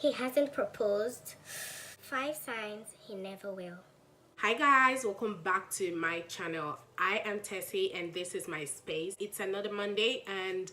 he hasn't proposed. 5 signs he never will. Hi guys, welcome back to my channel. I am Tessie and this is my space. It's another Monday and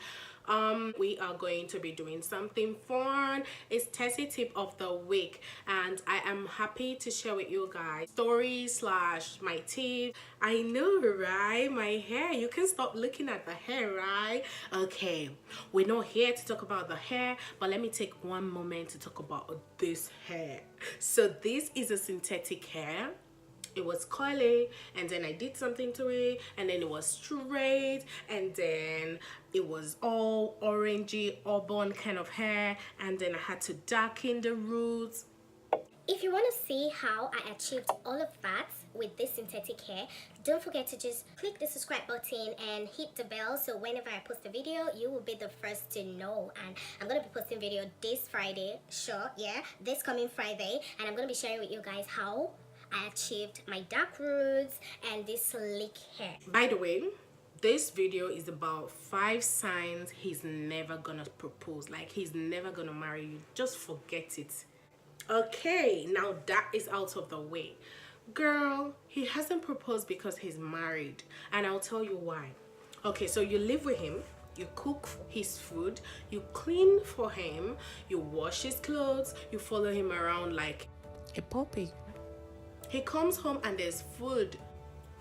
we are going to be doing something fun. It's Tessie tip of the week and I am happy to share with you guys stories slash my tip. I know, right? My hair, you can stop looking at the hair, right? Okay, we're not here to talk about the hair, but let me take one moment to talk about this hair. So this is a synthetic hair. It was curly and then I did something to it and then it was straight and then it was all orangey auburn kind of hair and then I had to darken the roots. If you want to see how I achieved all of that with this synthetic hair, don't forget to just click the subscribe button and hit the bell so whenever I post a video, you will be the first to know. And I'm going to be posting video this Friday, this coming Friday, and I'm going to be sharing with you guys how I achieved my dark roots and this sleek hair. By the way, this video is about 5 signs he's never gonna propose, like he's never gonna marry you. Just forget it. Okay, now that is out of the way. Girl, he hasn't proposed because he's married, and I'll tell you why. Okay, so you live with him, you cook his food, you clean for him, you wash his clothes, you follow him around like a puppy. He comes home and there's food.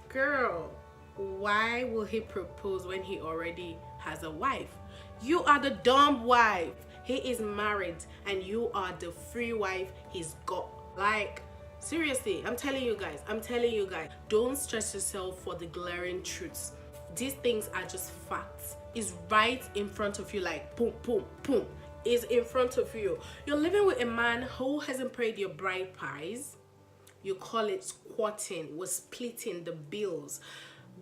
Girl, why will he propose when he already has a wife? You are the dumb wife. He is married and you are the free wife he's got. Like, seriously, I'm telling you guys, don't stress yourself for the glaring truths. These things are just facts. It's right in front of you, like boom, boom, boom. It's in front of you. You're living with a man who hasn't paid your bride price. You call it squatting, was splitting the bills.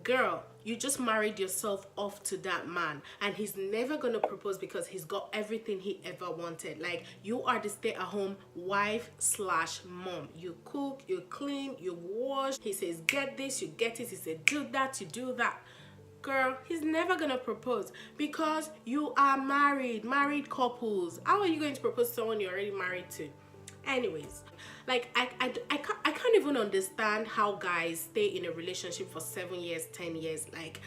Girl, you just married yourself off to that man and he's never gonna propose because he's got everything he ever wanted. Like, you are the stay-at-home wife slash mom. You cook, you clean, you wash. He says get this, you get it. He said do that, you do that. Girl, he's never gonna propose because you are married couples. How are you going to propose to someone you're already married to? Anyways, like I can't even understand how guys stay in a relationship for 7 years, 10 years. Like,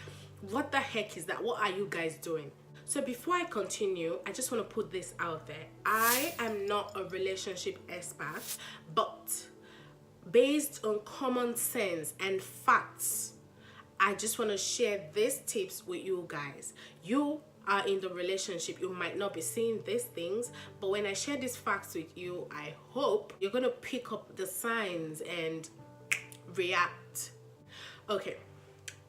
what the heck is that? What are you guys doing? So before I continue, I just want to put this out there. I am not a relationship expert, but based on common sense and facts, I just want to share these tips with you guys. You are in the relationship, you might not be seeing these things, but when I share these facts with you, I hope you're gonna pick up the signs and react. Okay,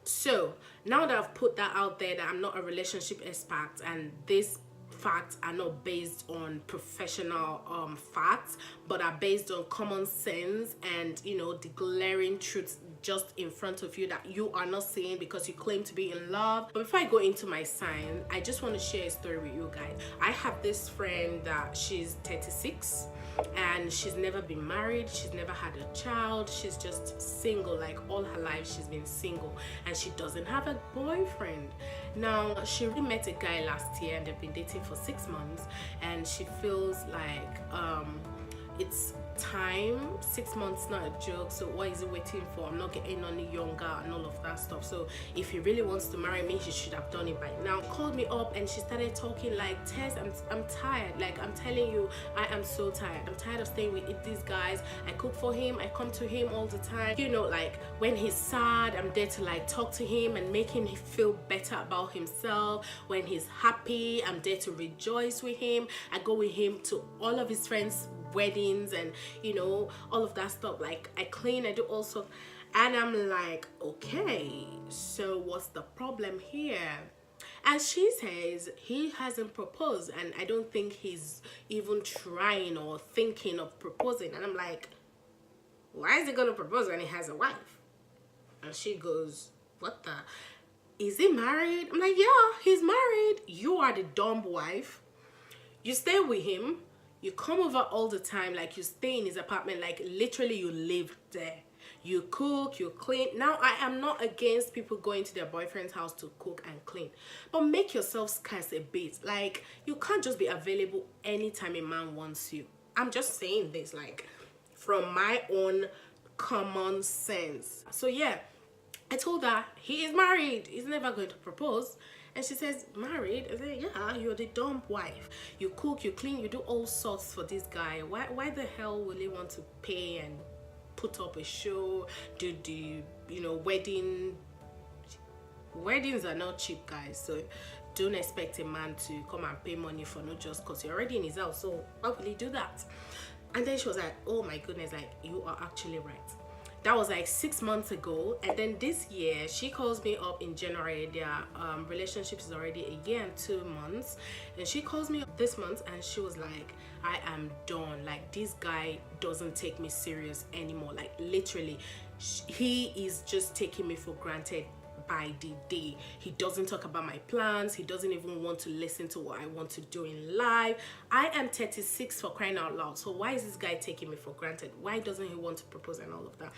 so now that I've put that out there, that I'm not a relationship expert and these facts are not based on professional facts, but are based on common sense and, you know, the glaring truths just in front of you that you are not seeing because you claim to be in love. But before I go into my sign, I just want to share a story with you guys. I have this friend that she's 36 and she's never been married, she's never had a child, she's just single. Like, all her life she's been single and she doesn't have a boyfriend. Now, she really met a guy last year and they've been dating for 6 months and she feels like it's time. 6 months not a joke, so what is he waiting for? I'm not getting any younger and all of that stuff. So if he really wants to marry me, he should have done it by now. Called me up and she started talking like, Tess, I'm tired. Like, I'm telling you, I am so tired. I'm tired of staying with these guys. I cook for him, I come to him all the time. You know, like, when he's sad, I'm there to like talk to him and make him feel better about himself. When he's happy, I'm there to rejoice with him. I go with him to all of his friends' weddings and, you know, all of that stuff. Like, I clean, I do all stuff, and I'm like, okay, so what's the problem here? And she says he hasn't proposed and I don't think he's even trying or thinking of proposing. And I'm like, why is he gonna propose when he has a wife? And she goes, what the, is he married? I'm like, yeah, he's married. You are the dumb wife. You stay with him, you come over all the time, like you stay in his apartment, like literally you live there. You cook, you clean. Now, I am not against people going to their boyfriend's house to cook and clean, but make yourself scarce a bit. Like, you can't just be available anytime a man wants you. I'm just saying this like from my own common sense. So yeah, I told her he is married, he's never going to propose. And she says, married? I said, yeah, you're the dumb wife. You cook, you clean, you do all sorts for this guy. Why the hell will he want to pay and put up a show, do the, you know, weddings are not cheap, guys. So don't expect a man to come and pay money for no just cause you're already in his house. So why will he do that? And then she was like, oh my goodness, like you are actually right. That was like 6 months ago. And then this year she calls me up in January. Their relationship is already a year and 2 months, and she calls me up this month and she was like, I am done. Like, this guy doesn't take me serious anymore. Like, literally, he is just taking me for granted by the day. He doesn't talk about my plans. He doesn't even want to listen to what I want to do in life. I am 36, for crying out loud. So why is this guy taking me for granted? Why doesn't he want to propose and all of that?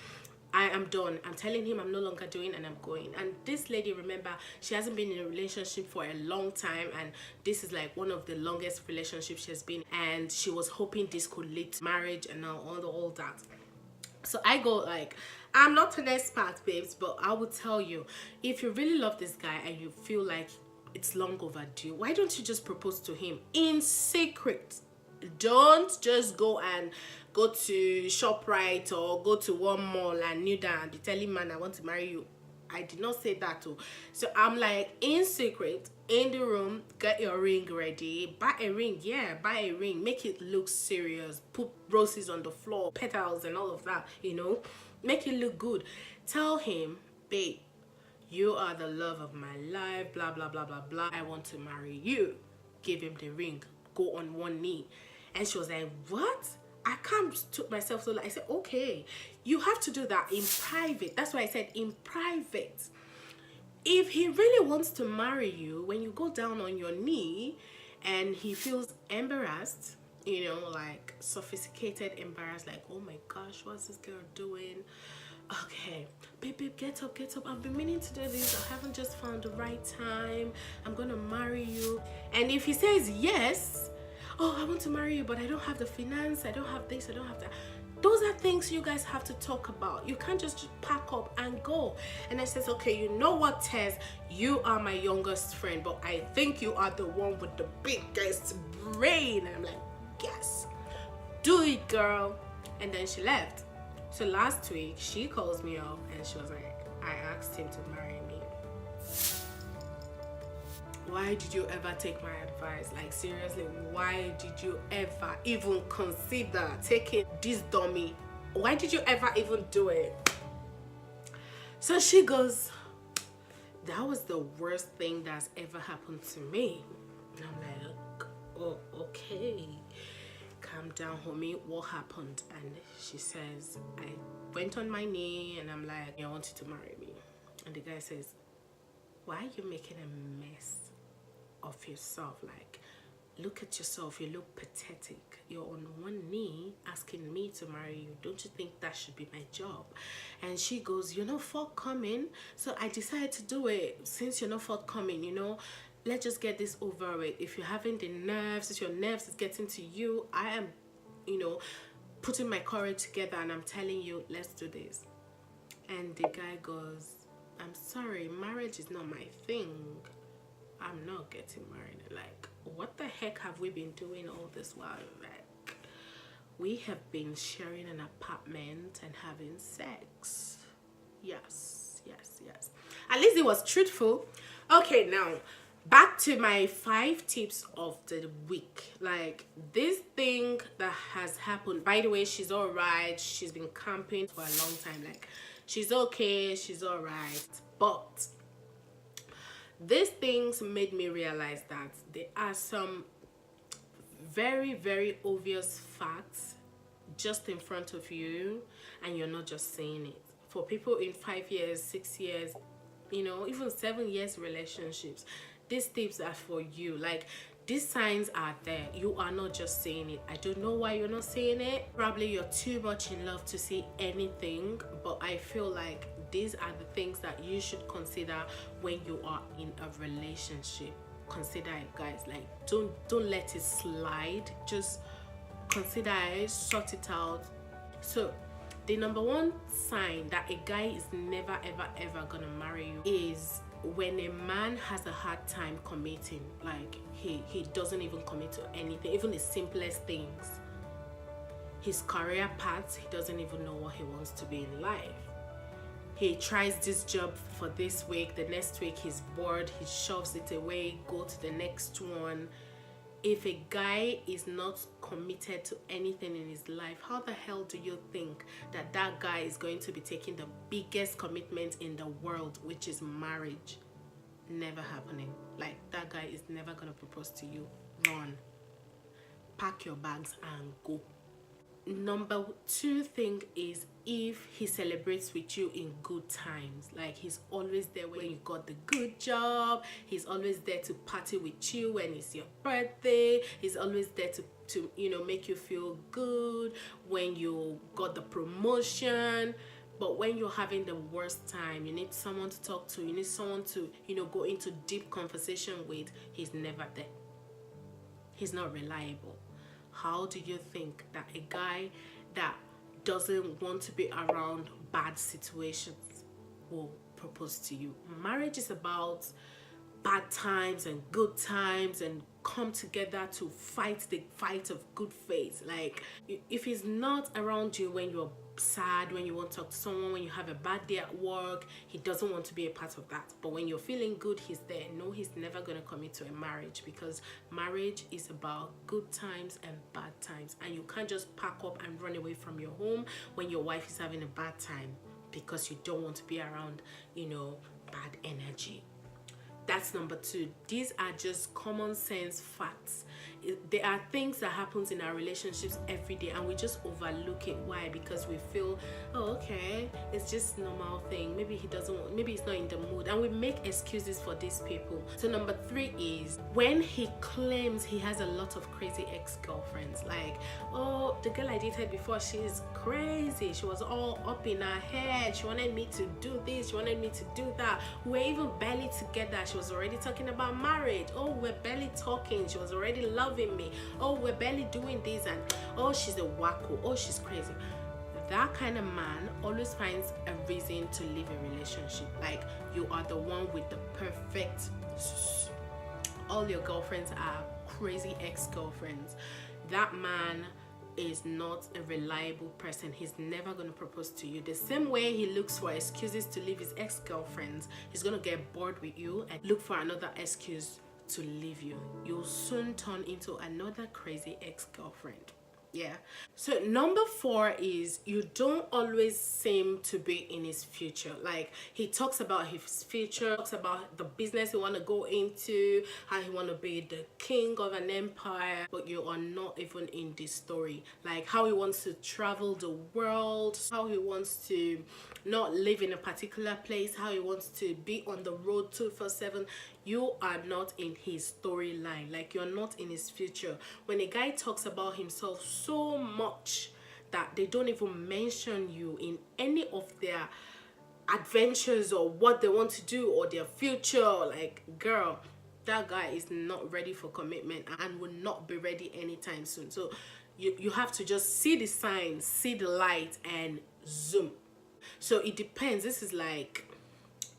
I am done. I'm telling him I'm no longer doing, and I'm going. And this lady, remember, she hasn't been in a relationship for a long time, and this is like one of the longest relationships she has been, and she was hoping this could lead to marriage and all that. So I go like, I'm not an expert, babes, but I will tell you, if you really love this guy and you feel like it's long overdue, why don't you just propose to him in secret? Don't just go to ShopRite or go to one mall and kneel down and be telling man I want to marry you. I did not say that too. So I'm like, in secret, in the room, get your ring ready. Buy a ring, yeah, buy a ring. Make it look serious. Put roses on the floor, petals and all of that, you know. Make it look good. Tell him, babe, you are the love of my life, blah, blah, blah, blah, blah. I want to marry you. Give him the ring. Go on one knee. And she was like, what? I can't took myself so like, I said, okay, you have to do that in private. That's why I said in private. If he really wants to marry you, when you go down on your knee and he feels embarrassed, you know, like sophisticated embarrassed, like, oh my gosh, what's this girl doing? Okay, babe, get up. I've been meaning to do this. I haven't just found the right time. I'm gonna marry you. And if he says yes, oh, I want to marry you, but I don't have the finance, I don't have this, I don't have that. Those are things you guys have to talk about. You can't just pack up and go. And I says, okay, you know what, Tess? You are my youngest friend, but I think you are the one with the biggest brain. And I'm like, yes, do it, girl. And then she left. So last week, she calls me up and she was like, I asked him to marry me. Why did you ever take my advice? Like, seriously, why did you ever even consider taking this dummy? Why did you ever even do it? So she goes, that was the worst thing that's ever happened to me. And I'm like, oh, okay. Calm down, homie. What happened? And she says, I went on my knee and I'm like, I want you to marry me. And the guy says, why are you making a mess of yourself? Like, look at yourself, you look pathetic. You're on one knee asking me to marry you. Don't you think that should be my job? And she goes, you're not forthcoming, so I decided to do it. Since you're not forthcoming, you know, let's just get this over with. If you're having the nerves, if your nerves is getting to you, I am, you know, putting my courage together and I'm telling you, let's do this. And the guy goes, I'm sorry, marriage is not my thing. I'm not getting married. Like, what the heck have we been doing all this while? Like, we have been sharing an apartment and having sex. Yes. At least it was truthful. Okay, now back to my 5 tips of the week. Like, this thing that has happened, by the way, she's all right. She's been camping for a long time. Like, she's okay, she's all right. But these things made me realize that there are some very, very obvious facts just in front of you and you're not just saying it. For people in 5 years, 6 years, you know, even 7 years relationships, these tips are for you. Like, these signs are there. You are not just saying it. I don't know why you're not saying it. Probably you're too much in love to say anything, but I feel like these are the things that you should consider when you are in a relationship. Consider it, guys. Like, don't let it slide. Just consider it, sort it out. So the number one sign that a guy is never ever ever gonna marry you is when a man has a hard time committing. Like he doesn't even commit to anything, even the simplest things. His career path, he doesn't even know what he wants to be in life. He tries this job for this week, the next week he's bored, he shoves it away, go to the next one. If a guy is not committed to anything in his life, how the hell do you think that that guy is going to be taking the biggest commitment in the world, which is marriage? Never happening. Like, that guy is never gonna propose to you. Run. Pack your bags and go. Number two thing is if he celebrates with you in good times. Like, he's always there when you got the good job, he's always there to party with you when it's your birthday, he's always there to you know, make you feel good when you got the promotion. But when you're having the worst time, you need someone to talk to, you need someone to, you know, go into deep conversation with, he's never there. He's not reliable. How do you think that a guy that doesn't want to be around bad situations will propose to you? Marriage is about bad times and good times, and come together to fight the fight of good faith. Like, if he's not around you when you're sad, when you want to talk to someone, when you have a bad day at work, he doesn't want to be a part of that. But when you're feeling good, he's there. No, he's never going to commit to a marriage, because marriage is about good times and bad times, and you can't just pack up and run away from your home when your wife is having a bad time because you don't want to be around, you know, bad energy. That's number two. These are just common sense facts. There are things that happens in our relationships every day and we just overlook it. Why? Because we feel, oh, okay, it's just normal thing. Maybe he doesn't want, maybe he's not in the mood, and we make excuses for these people. So number three is when he claims he has a lot of crazy ex-girlfriends. Like, oh, the girl I dated before, she's crazy. She was all up in her head. She wanted me to do this, she wanted me to do that. We were even barely together. She was already talking about marriage. Oh, we're barely talking. She was already loving me. Oh, we're barely doing this, and oh, she's a wacko. Oh, she's crazy. That kind of man always finds a reason to leave a relationship. Like, you are the one with the perfect, all your girlfriends are crazy ex-girlfriends. That man is not a reliable person. He's never going to propose to you. The same way he looks for excuses to leave his ex-girlfriends, he's going to get bored with you and look for another excuse to leave you. You'll soon turn into another crazy ex-girlfriend. Yeah. So number four is you don't always seem to be in his future. Like, he talks about his future, talks about the business he want to go into, how he want to be the king of an empire, but you are not even in this story. Like, how he wants to travel the world, how he wants to not live in a particular place, how he wants to be on the road 24/7. You are not in his storyline. Like, you're not in his future. When a guy talks about himself so much that they don't even mention you in any of their adventures or what they want to do or their future, like, girl, that guy is not ready for commitment and will not be ready anytime soon. So you have to just see the signs, see the light, and zoom. So it depends. This is like,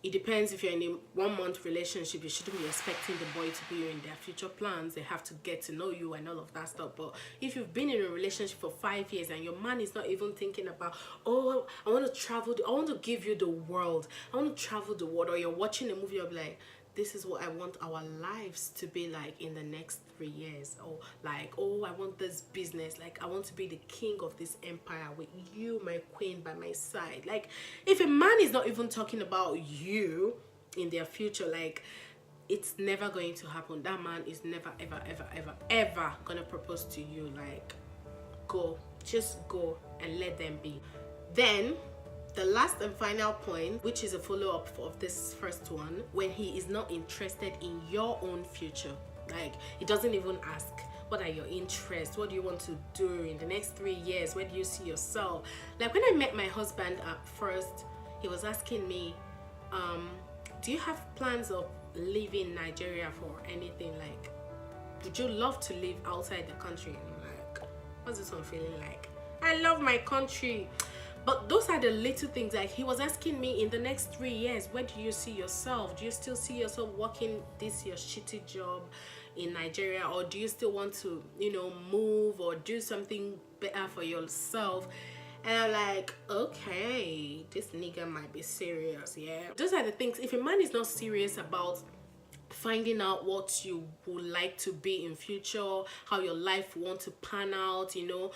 it depends. If you're in a 1 month relationship, you shouldn't be expecting the boy to be in their future plans. They have to get to know you and all of that stuff. But if you've been in a relationship for 5 years and your man is not even thinking about, oh, I want to travel, I want to give you the world, I want to travel the world, or you're watching a movie, you're like, this is what I want our lives to be like in the next 3 years. Or like, oh, I want this business, like, I want to be the king of this empire with you, my queen, by my side. Like, if a man is not even talking about you in their future, like, it's never going to happen. That man is never ever ever ever ever gonna propose to you. Like, go, just go and let them be. Then the last and final point, which is a follow-up of this first one, when he is not interested in your own future. Like, he doesn't even ask, what are your interests? What do you want to do in the next 3 years? Where do you see yourself? Like, when I met my husband at first, he was asking me, do you have plans of leaving Nigeria for anything? Like, would you love to live outside the country? And I'm like, What's this one feeling like? I love my country. But those are the little things. Like, he was asking me, in the next 3 years, where do you see yourself? Do you still see yourself working this your shitty job in Nigeria, or do you still want to, you know, move or do something better for yourself? And I'm like, okay, this nigga might be serious. Yeah, those are the things. If a man is not serious about finding out what you would like to be in future, how your life want to pan out, you know,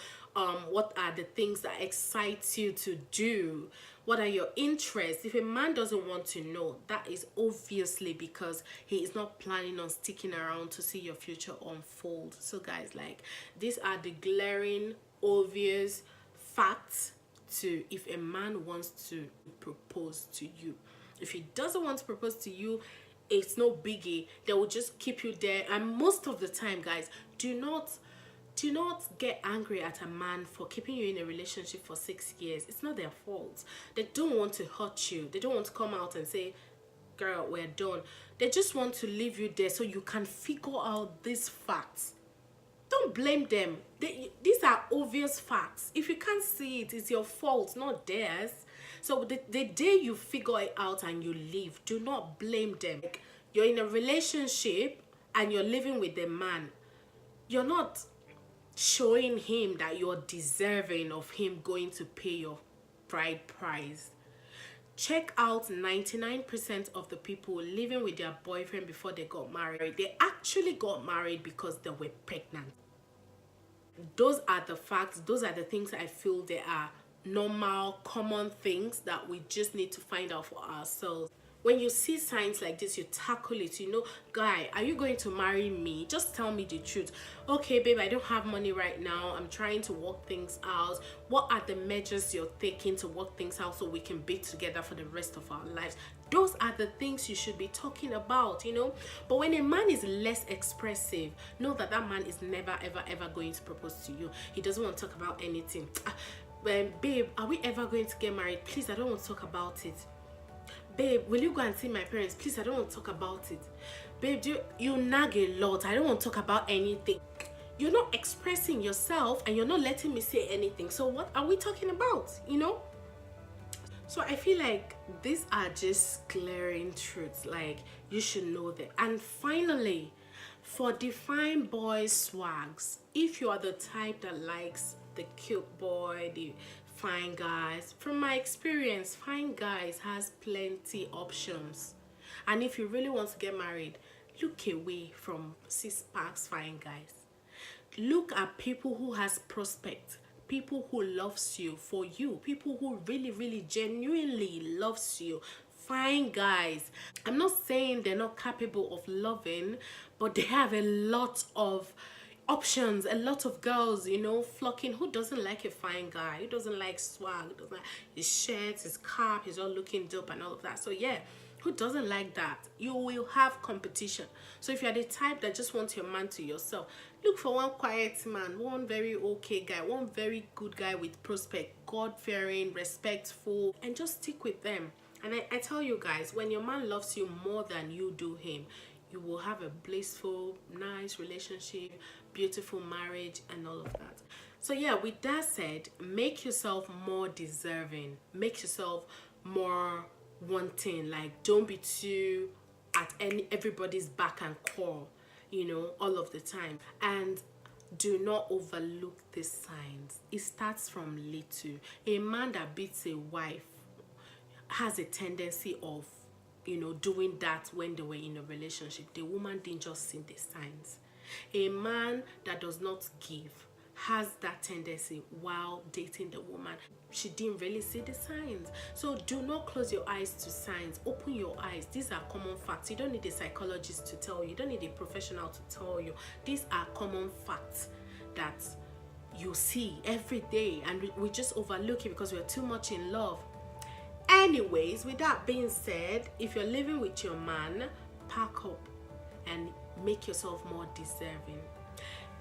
what are the things that excite you to do, what are your interests. If a man doesn't want to know, that is obviously because he is not planning on sticking around to see your future unfold. So guys, like, these are the glaring obvious facts to if a man wants to propose to you. If he doesn't want to propose to you, it's no biggie. They will just keep you there. And most of the time, guys, do not get angry at a man for keeping you in a relationship for 6 years. It's not their fault. They don't want to hurt you. They don't want to come out and say, girl, we're done. They just want to leave you there so you can figure out these facts. Don't blame them. These are obvious facts. If you can't see it, it's your fault, not theirs. So the day you figure it out and you leave, do not blame them. Like, you're in a relationship and you're living with a man. You're not showing him that you're deserving of him going to pay your bride price. Check out 99% of the people living with their boyfriend before they got married. They actually got married because they were pregnant. Those are the facts. Those are the things I feel they are normal, common things that we just need to find out for ourselves. When you see signs like this, you tackle it. You know, guy, are you going to marry me? Just tell me the truth. Okay, babe, I don't have money right now. I'm trying to work things out. What are the measures you're taking to work things out so we can be together for the rest of our lives? Those are the things you should be talking about, you know. But when a man is less expressive, know that that man is never, ever, ever going to propose to you. He doesn't want to talk about anything. Babe, are we ever going to get married? Please, I don't want to talk about it. Babe, will you go and see my parents? Please, I don't want to talk about it. Babe, you nag a lot. I don't want to talk about anything. You're not expressing yourself and you're not letting me say anything. So what are we talking about, you know? So I feel like these are just glaring truths. Like, you should know that. And finally, for the fine boy swags, if you are the type that likes the cute boy, the fine guys, from my experience, fine guys has plenty options. And if you really want to get married, look away from six-packs fine guys. Look at people who has prospect, people who loves you for you, people who really, really genuinely loves you. Fine guys. I'm not saying they're not capable of loving, but they have a lot of options, a lot of girls, you know, flocking. Who doesn't like a fine guy? Who doesn't like swag? Who doesn't like his shirt, his cap, he's all looking dope and all of that? So yeah, who doesn't like that? You will have competition. So if you're the type that just wants your man to yourself, look for one quiet man, one very okay guy, one very good guy with prospect, God-fearing, respectful, and just stick with them. And I tell you guys, when your man loves you more than you do him, you will have a blissful, nice relationship, beautiful marriage, and all of that. So yeah, with that said, make yourself more deserving. Make yourself more wanting. Like, don't be too at everybody's back and call, you know, all of the time. And do not overlook the signs. It starts from little. A man that beats a wife has a tendency of, you know, doing that when they were in a relationship. The woman didn't just see the signs. A man that does not give has that tendency while dating the woman. She didn't really see the signs. So do not close your eyes to signs. Open your eyes. These are common facts. You don't need a psychologist to tell you. You don't need a professional to tell you. These are common facts that you see every day, and we just overlook it because we're too much in love. Anyways, with that being said, if you're living with your man, pack up and make yourself more deserving.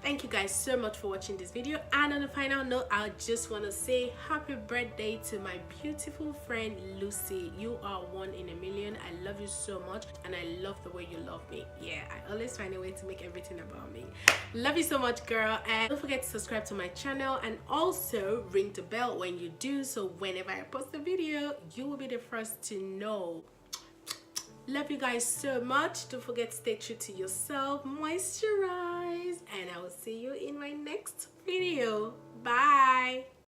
Thank you guys so much for watching this video, and on a final note, I just want to say happy birthday to my beautiful friend Lucy. You are 1 in a million. I love you so much, and I love the way you love me. Yeah, I always find a way to make everything about me. Love you so much, girl, and don't forget to subscribe to my channel and also ring the bell when you do, so whenever I post a video you will be the first to know. Love you guys so much. Don't forget to stay true to yourself, moisturize, and I will see you in my next video. Bye.